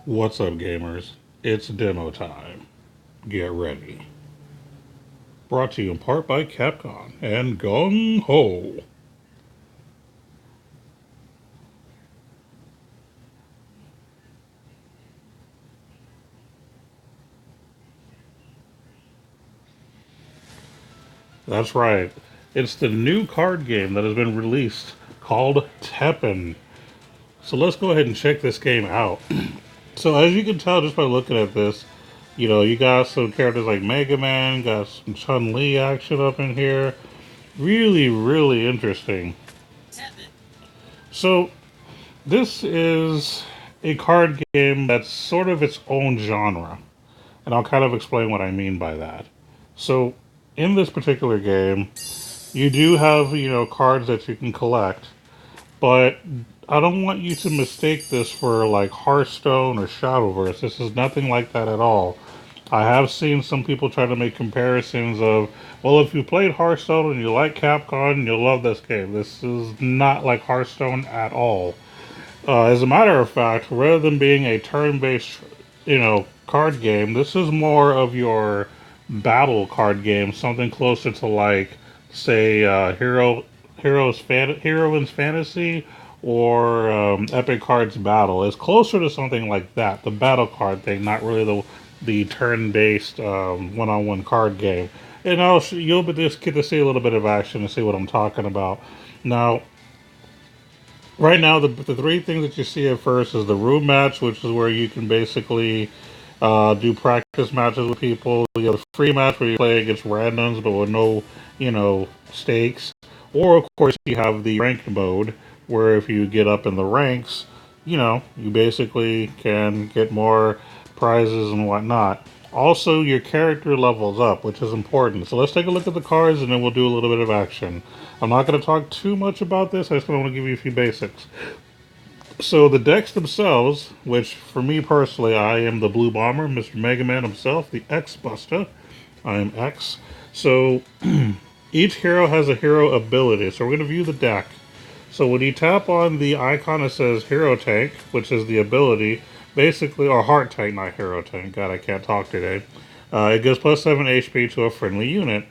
What's up, gamers? It's demo time. Get ready. Brought to you in part by Capcom and Gung Ho. That's right. It's the new card game that has been released called Teppen. So let's go ahead and check this game out. So as you can tell just by looking at this, you got some characters like Mega Man, got some Chun Li action up in here. Really, really interesting. So this is a card game that's sort of its own genre, and I'll kind of explain what I mean by that. So, in this particular game, you do have, cards that you can collect, but I don't want you to mistake this for like Hearthstone or Shadowverse. This is nothing like that at all. I have seen some people try to make comparisons of, well, if you played Hearthstone and you like Capcom, you'll love this game. This is not like Hearthstone at all. As a matter of fact, rather than being a turn-based, card game, this is more of your battle card game, something closer to like, say, Heroines Fantasy or Epic Cards Battle. It's closer to something like that, the battle card thing, not really the turn-based one-on-one card game. And also, you'll just get to see a little bit of action and see what I'm talking about. Now, right now, the three things that you see at first is the room match, which is where you can basically do practice matches with people. You have the free match where you play against randoms, but with no, stakes. Or of course, you have the ranked mode, where if you get up in the ranks, you basically can get more prizes and whatnot. Also, your character levels up, which is important. So let's take a look at the cards, and then we'll do a little bit of action. I'm not going to talk too much about this. I just want to give you a few basics. So the decks themselves, which for me personally, I am the Blue Bomber, Mr. Mega Man himself, the X Buster. I am X. So each hero has a hero ability. So we're going to view the deck. So when you tap on the icon that says Hero Tank, which is the ability, basically, or Heart Tank, not Hero Tank. God, I can't talk today. It gives plus 7 HP to a friendly unit.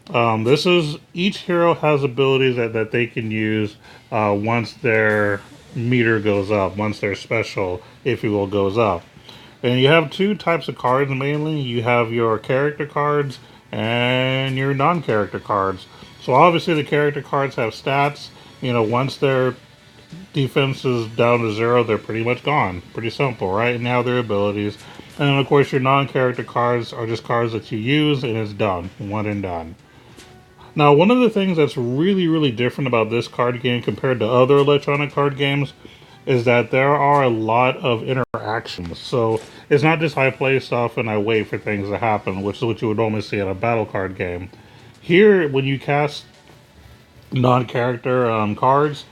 This is each hero has abilities that they can use once their meter goes up, once their special, if you will, goes up. And you have two types of cards mainly. You have your character cards and your non-character cards. So obviously the character cards have stats. Once their defense is down to zero, they're pretty much gone. Pretty simple, right? And now their abilities. And then of course your non-character cards are just cards that you use and it's done. One and done. Now, one of the things that's really, really different about this card game compared to other electronic card games is that there are a lot of interactions. So it's not just I play stuff and I wait for things to happen, which is what you would normally see in a battle card game. Here, when you cast non-character cards,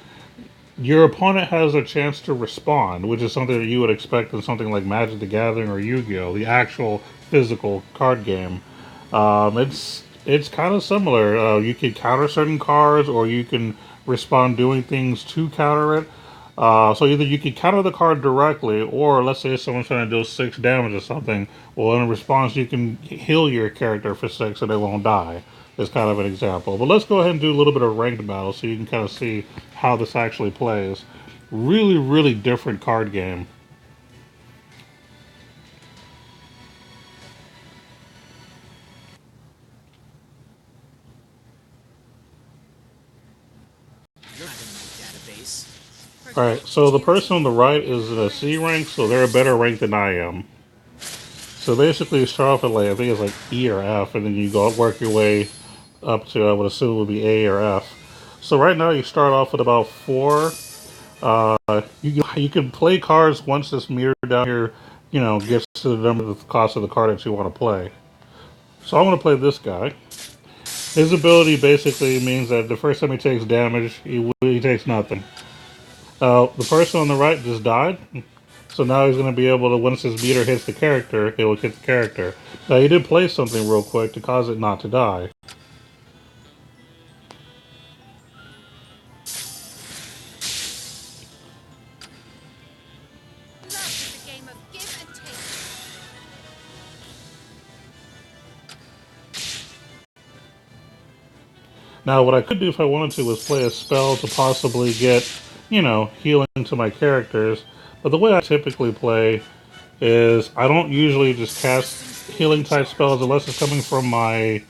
your opponent has a chance to respond, which is something that you would expect in something like Magic the Gathering or Yu-Gi-Oh, the actual physical card game. It's kind of similar. You can counter certain cards, or you can respond doing things to counter it. So either you can counter the card directly, or let's say someone's trying to do 6 damage or something. Well, in response, you can heal your character for 6, so they won't die. Is kind of an example. But let's go ahead and do a little bit of ranked battle, so you can kind of see how this actually plays. Really, really different card game. All right, so the person on the right is in a C rank, so they're a better rank than I am. So basically, you start off at like I think it's like E or F, and then you go work your way up to I would assume would be A or F. So right now you start off with about 4. You can play cards once this meter down here, gets to the number of the cost of the card that you want to play. So I'm going to play this guy. His ability basically means that the first time he takes damage, he takes nothing. The person on the right just died, so now he's going to be able to, once his meter hits the character, he will hit the character. Now he did play something real quick to cause it not to die. Now, what I could do if I wanted to was play a spell to possibly get, healing to my characters. But the way I typically play is I don't usually just cast healing type spells unless it's coming from my,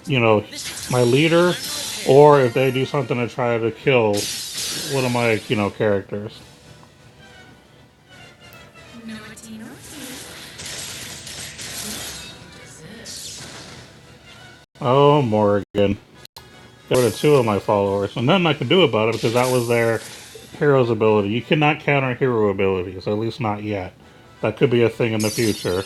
you know, my leader, or if they do something to try to kill one of my, characters. Oh, Morgan. Got rid of two of my followers. And nothing I could do about it because that was their hero's ability. You cannot counter hero abilities, at least not yet. That could be a thing in the future.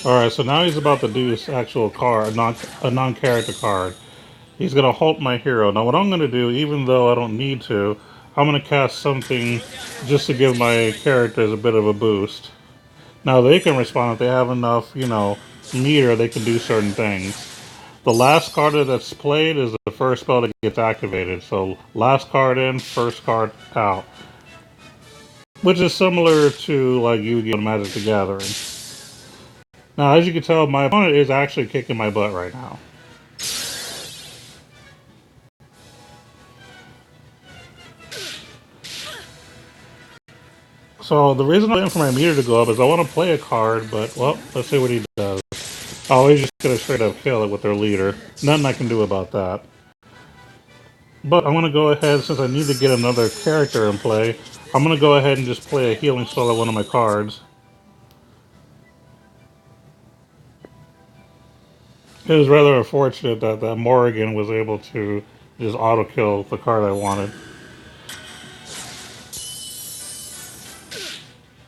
Alright, so now he's about to do his actual card, a non-character card. He's going to halt my hero. Now what I'm going to do, even though I don't need to, I'm going to cast something just to give my characters a bit of a boost. Now they can respond if they have enough, meter, they can do certain things. The last card that's played is the first spell that gets activated. So last card in, first card out. Which is similar to like Yu-Gi-Oh! Magic the Gathering. Now, as you can tell, my opponent is actually kicking my butt right now. So the reason I'm waiting for my meter to go up is I want to play a card, but, well, let's see what he does. Oh, he's just going to straight up kill it with their leader. Nothing I can do about that. But I'm going to go ahead, since I need to get another character in play, I'm going to go ahead and just play a healing spell at one of my cards. It was rather unfortunate that Morrigan was able to just auto-kill the card I wanted.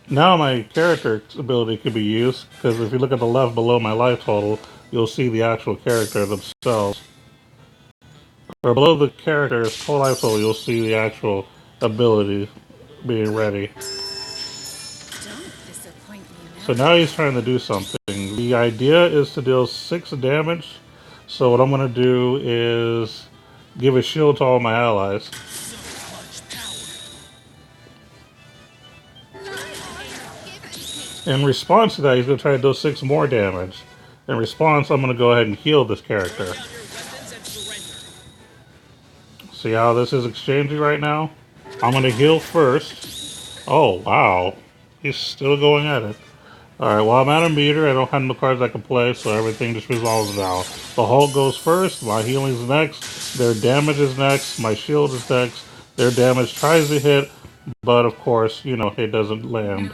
Now my character's ability could be used, because if you look at the left below my life total, you'll see the actual character themselves. Or below the character's total life total, you'll see the actual ability being ready. So now he's trying to do something. The idea is to deal 6 damage. So what I'm going to do is give a shield to all my allies. In response to that, he's going to try to do 6 more damage. In response, I'm going to go ahead and heal this character. See how this is exchanging right now? I'm going to heal first. Oh, wow. He's still going at it. Alright, well, I'm out of meter. I don't have no cards I can play, so everything just resolves now. The Hulk goes first. My healing's next. Their damage is next. My shield is next. Their damage tries to hit, but of course, it doesn't land.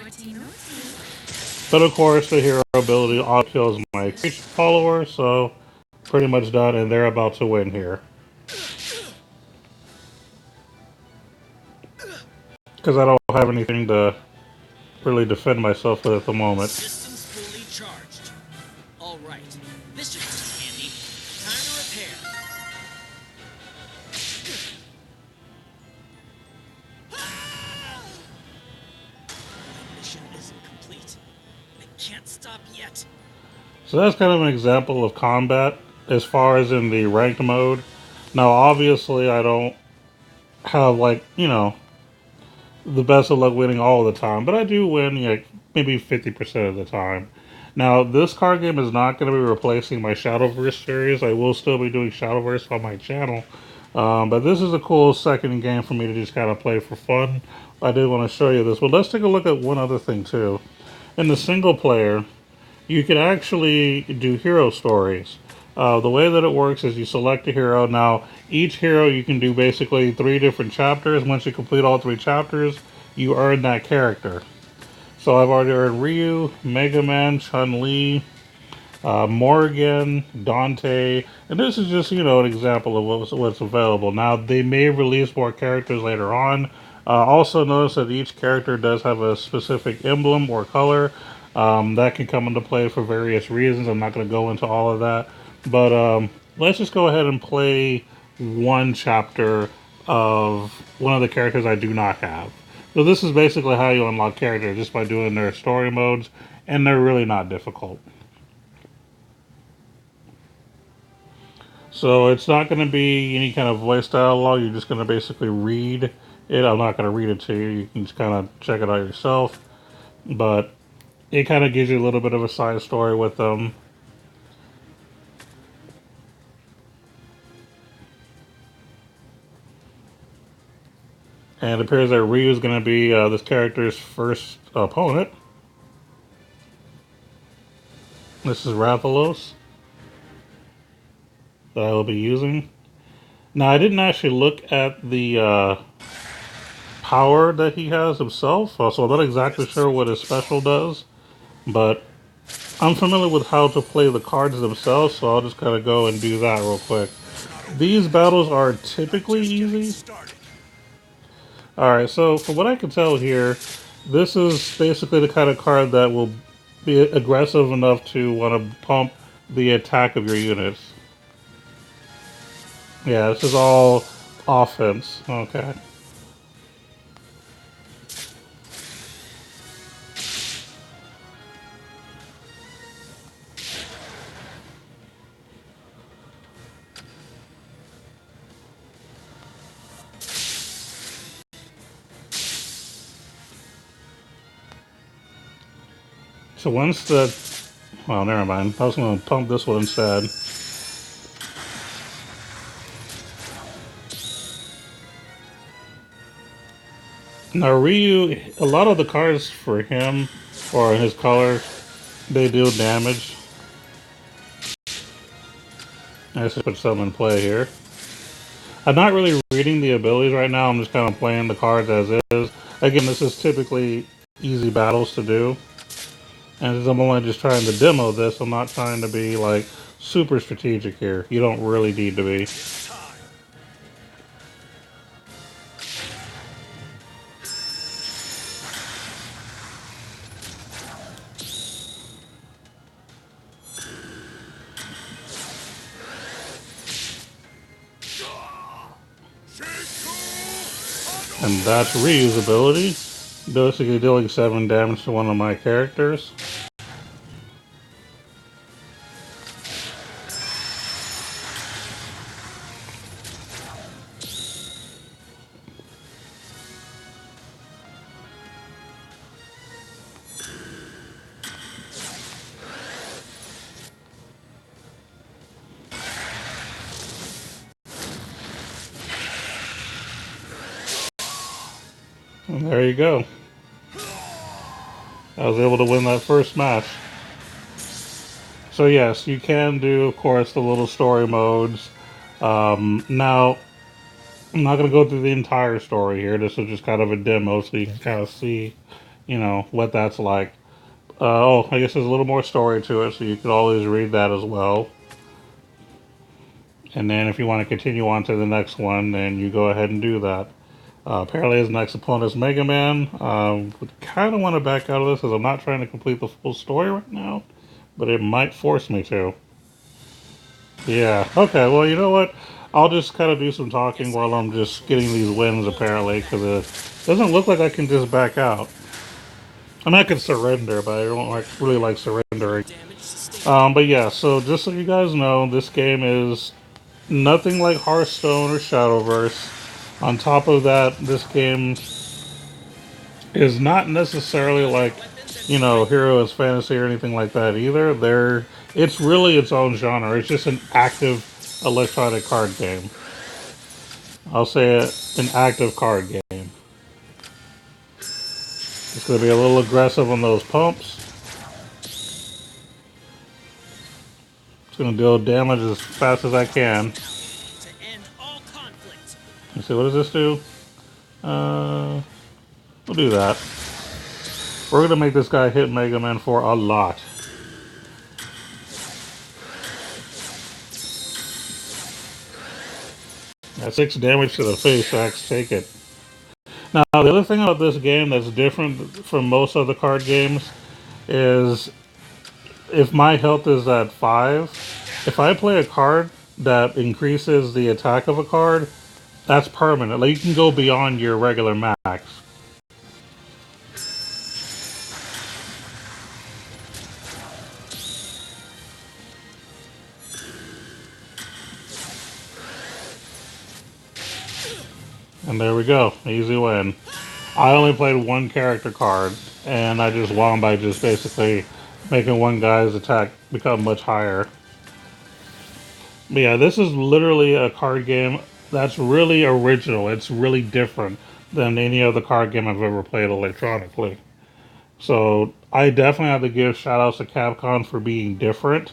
But of course, the hero ability auto kills my creature follower, so pretty much done, and they're about to win here. Because I don't have anything to really defend myself with at the moment. Systems fully charged. All right, this should come handy. Time to repair. My mission isn't complete. I can't stop yet. So that's kind of an example of combat as far as in the ranked mode. Now, obviously, I don't have, like, the best of luck winning all the time, but I do win, like, maybe 50% of the time. Now, this card game is not going to be replacing my Shadowverse series. I will still be doing Shadowverse on my channel. But this is a cool second game for me to just kind of play for fun. I did want to show you this. But let's take a look at one other thing, too. In the single player, you can actually do hero stories. The way that it works is you select a hero. Now, each hero you can do basically 3 different chapters. Once you complete all 3 chapters, you earn that character. So I've already earned Ryu, Mega Man, Chun-Li, Morgan, Dante, and this is just, an example of what's available. Now, they may release more characters later on. Also notice that each character does have a specific emblem or color. That can come into play for various reasons. I'm not going to go into all of that. But let's just go ahead and play one chapter of one of the characters I do not have. So this is basically how you unlock characters, just by doing their story modes, and they're really not difficult. So it's not going to be any kind of voice dialogue. You're just going to basically read it. I'm not going to read it to you. You can just kind of check it out yourself. But it kind of gives you a little bit of a side story with them. And it appears that Ryu is going to be this character's first opponent. This is Rathalos that I will be using. Now, I didn't actually look at the power that he has himself, so I'm not exactly sure what his special does, but I'm familiar with how to play the cards themselves, so I'll just kind of go and do that real quick. These battles are typically easy. Alright, so from what I can tell here, this is basically the kind of card that will be aggressive enough to want to pump the attack of your units. Yeah, this is all offense. Okay. So once the... Well, never mind. I was going to pump this one instead. Now Ryu, a lot of the cards for him, or his colors, they deal damage. Let's just put some in play here. I'm not really reading the abilities right now, I'm just kind of playing the cards as is. Again, this is typically easy battles to do. And since I'm only just trying to demo this, I'm not trying to be like super strategic here. You don't really need to be. And that's Ryu's ability. Basically dealing 7 damage to one of my characters. And there you go. I was able to win that first match. So yes, you can do, of course, the little story modes. Now, I'm not going to go through the entire story here. This is just kind of a demo, so you can kind of see, what that's like. I guess there's a little more story to it, so you could always read that as well. And then if you want to continue on to the next one, then you go ahead and do that. Apparently his next opponent is Mega Man. Kind of want to back out of this because I'm not trying to complete the full story right now, but it might force me to. Yeah, okay, well, you know what? I'll just kind of do some talking while I'm just getting these wins, apparently, because it doesn't look like I can just back out. I mean, I can surrender, but I don't really like surrendering. But yeah, so just so you guys know, this game is nothing like Hearthstone or Shadowverse. On top of that, this game is not necessarily like, Heroes Fantasy or anything like that either. It's really its own genre. It's just an active electronic card game. I'll say an active card game. It's going to be a little aggressive on those pumps. It's going to deal damage as fast as I can. Let's see, what does this do? We'll do that. We're going to make this guy hit Mega Man for a lot. That's 6 damage to the face, Axe. Take it. Now, the other thing about this game that's different from most other card games is if my health is at 5, if I play a card that increases the attack of a card, that's permanent. Like, you can go beyond your regular max. And there we go, easy win. I only played one character card, and I just won by just basically making one guy's attack become much higher. But yeah, this is literally a card game that's really original. It's really different than any other card game I've ever played electronically. So I definitely have to give shout outs to Capcom for being different.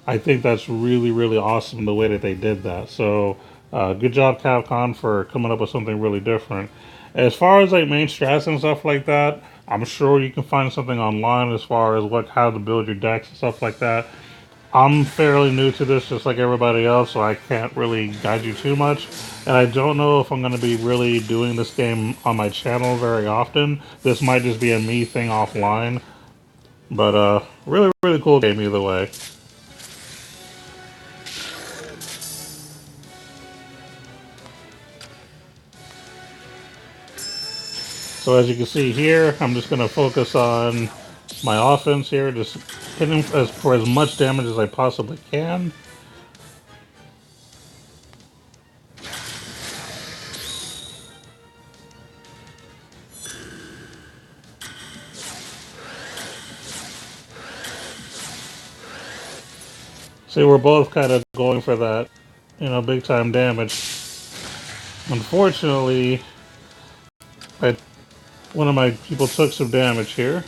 I think that's really, really awesome the way that they did that. So good job, Capcom, for coming up with something really different. As far as like main strats and stuff like that, I'm sure you can find something online as far as what how to build your decks and stuff like that. I'm fairly new to this, just like everybody else, so I can't really guide you too much. And I don't know if I'm going to be really doing this game on my channel very often. This might just be a me thing offline. But really, really cool game either way. So as you can see here, I'm just going to focus on my offense here, just hitting for as much damage as I possibly can. See, we're both kind of going for that, big time damage. Unfortunately, I, one of my people took some damage here.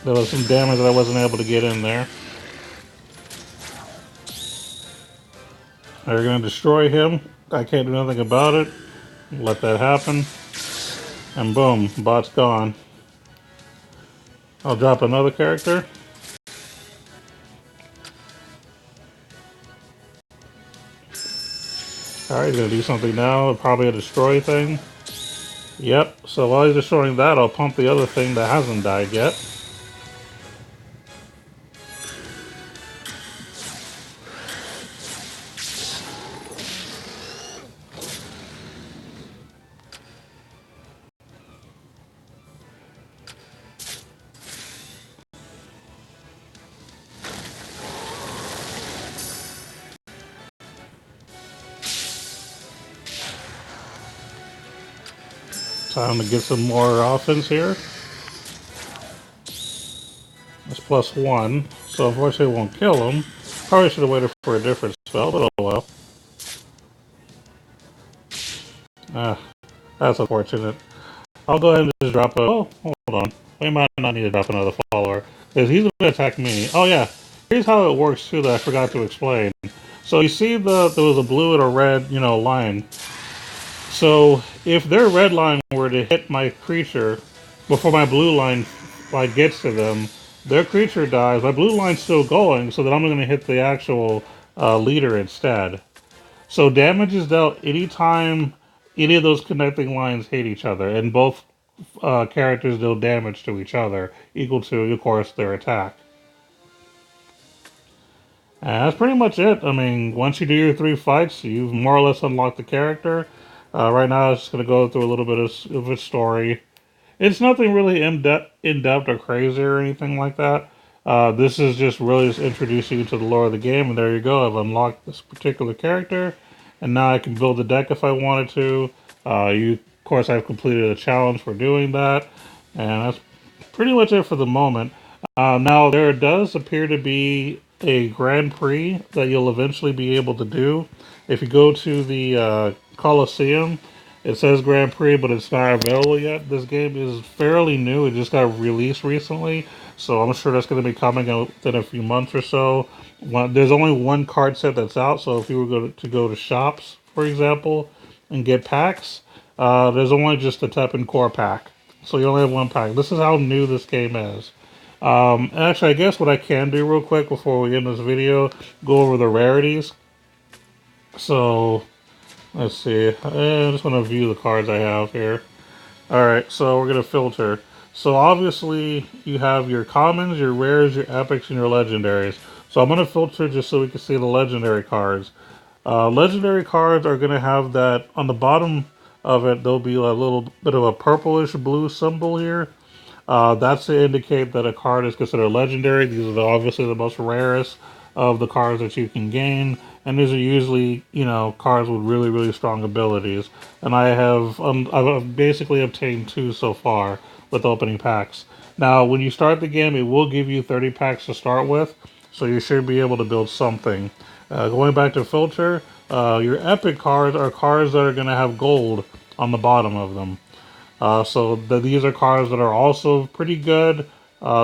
There was some damage that I wasn't able to get in there. They're going to destroy him. I can't do nothing about it. Let that happen. And boom, bot's gone. I'll drop another character. Alright, he's going to do something now. Probably a destroy thing. Yep, so while he's destroying that, I'll pump the other thing that hasn't died yet. Time to get some more offense here. That's +1, so unfortunately it won't kill him. Probably should have waited for a different spell, but oh well. Ah, that's unfortunate. I'll go ahead and just drop a... Oh, hold on. We might not need to drop another follower, because he's going to attack me. Oh yeah, here's how it works too that I forgot to explain. So you see there was a blue and a red, line. So if their red line were to hit my creature before my blue line like gets to them, their creature dies. My blue line's still going, so that I'm going to hit the actual leader instead. So damage is dealt anytime any of those connecting lines hit each other, and both characters deal damage to each other, equal to, of course, their attack. And that's pretty much it. I mean, once you do your 3 fights, you've more or less unlocked the character. Right now, it's just going to go through a little bit of its story. It's nothing really in depth or crazy or anything like that. This is just really just introducing you to the lore of the game, and there you go. I've unlocked this particular character, and now I can build a deck if I wanted to. Of course, I've completed a challenge for doing that, and that's pretty much it for the moment. Now, there does appear to be a Grand Prix that you'll eventually be able to do. If you go to the Coliseum, it says Grand Prix, but it's not available yet. This game is fairly new. It just got released recently, so I'm sure that's going to be coming out in a few months or so. There's only one card set that's out, so if you were going to go to shops, for example, and get packs, there's only just the Teppen Core pack. So you only have one pack. This is how new this game is. Actually, I guess what I can do real quick before we end this video, go over the rarities. So, let's see. I just want to view the cards I have here. Alright, so we're going to filter. So obviously, you have your commons, your rares, your epics, and your legendaries. So I'm going to filter just so we can see the legendary cards. Legendary cards are going to have that, on the bottom of it, there'll be a little bit of a purplish blue symbol here. That's to indicate that a card is considered legendary. These are obviously the most rarest of the cards that you can gain, and these are usually, cards with really, really strong abilities. And I've basically obtained two so far with opening packs. Now, when you start the game, it will give you 30 packs to start with, so you should be able to build something. Going back to filter, your epic cards are cards that are going to have gold on the bottom of them. These are cards that are also pretty good.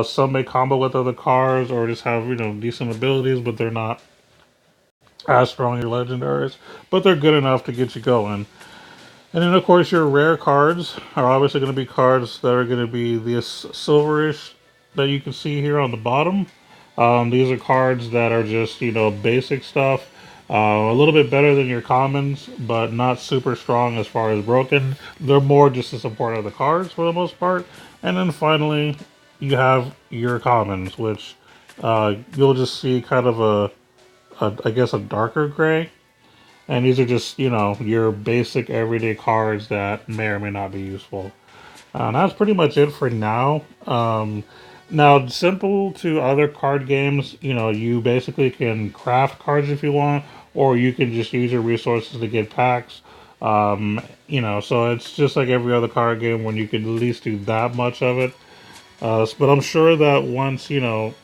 Some may combo with other cards or just have decent abilities, but they're not as strong as your legendaries. But they're good enough to get you going. And then of course your rare cards are obviously going to be cards that are going to be this silverish that you can see here on the bottom. These are cards that are just basic stuff. A little bit better than your commons, but not super strong as far as broken. They're more just to support other cards for the most part. And then finally, you have your commons, which you'll just see kind of I guess, a darker gray. And these are just, your basic everyday cards that may or may not be useful. That's pretty much it for now. Now, simple to other card games, you basically can craft cards if you want, or you can just use your resources to get packs. So it's just like every other card game when you can at least do that much of it. But I'm sure that once,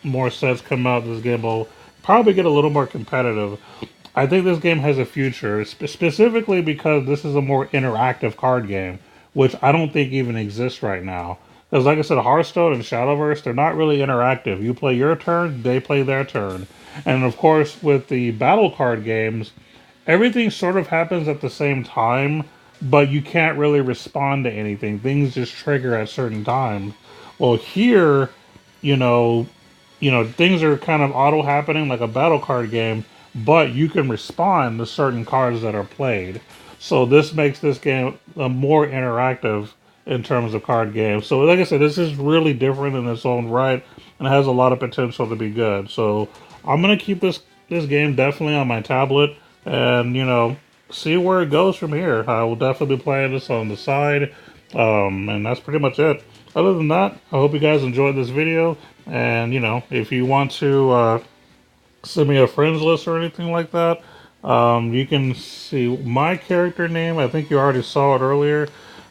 more sets come out, this game will probably get a little more competitive. I think this game has a future, specifically because this is a more interactive card game, which I don't think even exists right now. Because, like I said, Hearthstone and Shadowverse, they're not really interactive. You play your turn, they play their turn. And of course, with the battle card games, everything sort of happens at the same time, but you can't really respond to anything. Things just trigger at certain times. Well, here, you know, things are kind of auto happening like a battle card game, but you can respond to certain cards that are played. So this makes this game more interactive in terms of card games. So like I said, this is really different in its own right and has a lot of potential to be good. So I'm gonna keep this game definitely on my tablet and see where it goes from here. I will definitely be playing this on the side, and that's pretty much it. Other than that, I hope you guys enjoyed this video. And if you want to send me a friends list or anything like that, you can see my character name. I think you already saw it earlier.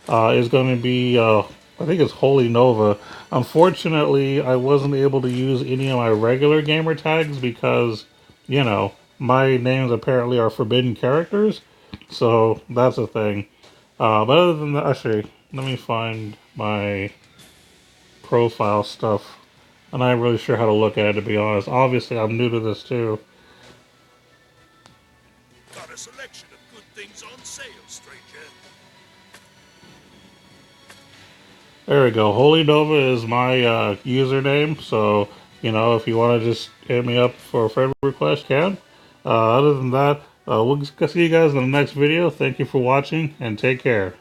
Is going to be I think it's Holy Nova. Unfortunately, I wasn't able to use any of my regular gamer tags because my names apparently are forbidden characters. So that's a thing. But other than that, actually, let me find my profile stuff. I'm not really sure how to look at it, to be honest. Obviously, I'm new to this too. Got a selection of good things on sale, stranger. There we go. Holy Nova is my username. So, if you want to just hit me up for a friend request, can. Other than that, we'll see you guys in the next video. Thank you for watching and take care.